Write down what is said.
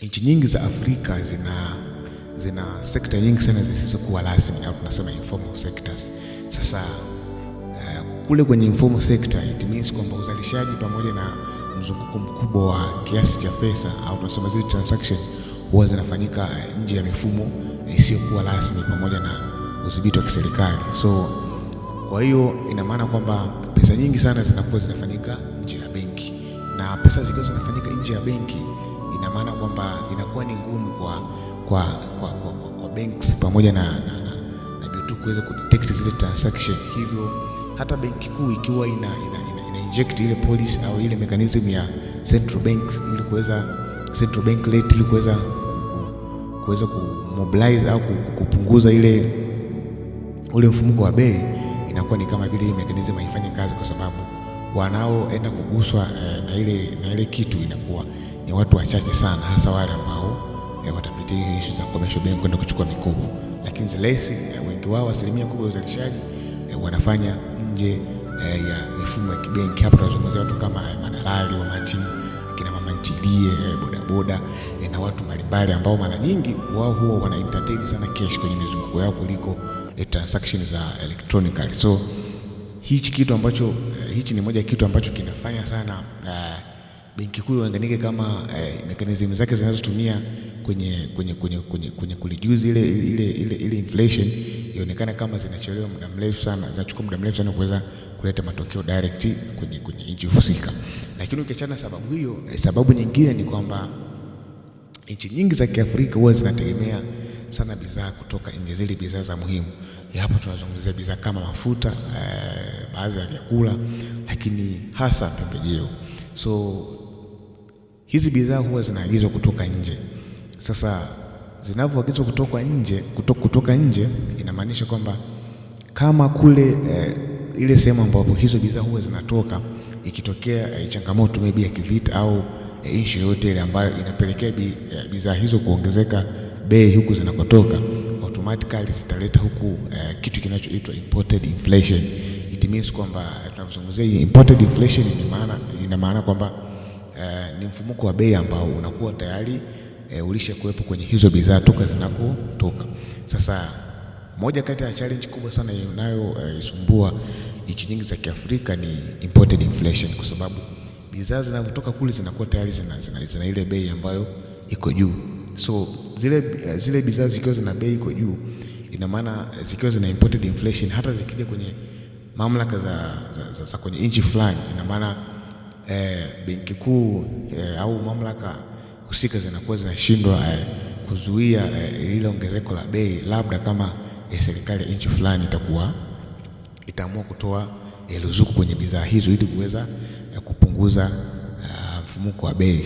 nchi nyingi za Afrika zina sekta nyingi sana zisizokuwa rasmi au tunasema informal sectors. Sasa kule kwenye informal sector it means kwamba uzalishaji pamoja na mzunguko mkubwa wa kiasi cha pesa au tunasema zile transaction huwa zinafanyika nje ya mifumo isiyokuwa rasmi pamoja na udhibiti wa kiserikali. So kwa hiyo ina maana kwamba pesa nyingi sana zinakuwa zinafanyika nje ya benki, na pesa zikiwa zinafanyika nje ya benki ina maana kwamba inakuwa ni ngumu kwa banks pamoja na BOT kuweza kudetect zile transaction. Hivyo hata benki kuu ikiwa ina inject ile policy au ile mechanism ya central banks ili central bank rate ili kuweza kumobilize au kupunguza ule mfumuko wa bei, inakuwa ni kama vile hii mechanism haifanye kazi, kwa sababu wanaoenda kuguswa na ile kitu inakuwa ni watu wachache sana, hasa wale ambao watapitia issue za commercial bank kwenda kuchukua mikopo. Lakini zilesi wengi wao, asilimia kubwa ya uzalishaji wanafanya nje ya mifumo ya kibenki. Hapa tunazungumzia watu kama madalali wa machinga, kina mama ntilie, bodaboda na watu mbalimbali ambao mara nyingi wao huwa wana entertain sana cash kwenye mizunguko yao kuliko transaction za electronically. So hichi ni moja kitu ambacho kinafanya sana benki kuu ianganike kama mechanism zake zinazotumia kwenye kulijuzi ile inflation ionekana kama zinachelewa muda mrefu sana, zinachukua muda mrefu sana kuweza kuleta matokeo direct kwenye nchi husika. Lakini ukiachana sababu hiyo, sababu nyingine ni kwamba nchi nyingi za Kiafrika huwa zinategemea sana bidhaa kutoka nje, zile bidhaa za muhimu. Hapa tunazungumzia bidhaa kama mafuta, baadhi ya vyakula, lakini hasa pembejeo. So hizi bidhaa huwa zinaagizwa kutoka nje. Sasa zinavyoagizwa kutoka nje inamaanisha kwamba kama kule ile sehemu ambapo hizo bidhaa huwa zinatoka ikitokea changamoto maybe ya kivita au issue yote ile ambayo inapelekea bidhaa hizo kuongezeka bei huku zinakotoka, automatically zitaleta huku kitu kinachoitwa imported inflation. It means kwamba tunazungumzia imported inflation ina maana kwamba ni mfumuko wa bei ambao unakuwa tayari ulishakuwepo kwenye hizo bidhaa toka zinakotoka. Sasa moja kati ya challenge kubwa sana inayoisumbua nchi nyingi za Kiafrika ni imported inflation, kwa sababu bidhaa zinavyotoka kule zinakuwa tayari zina ile bei ambayo iko juu. So zile bidhaa zikiwa zina bei iko juu, ina maana zikiwa zina imported inflation, hata zikija kwenye mamlaka za kwenye nchi fulani, ina maana benki kuu au mamlaka husika zinakuwa zinashindwa kuzuia ile ongezeko la bei, labda kama serikali ya nchi fulani itaamua kutoa ruzuku kwenye bidhaa hizo ili kuweza kupunguza mfumuko wa bei.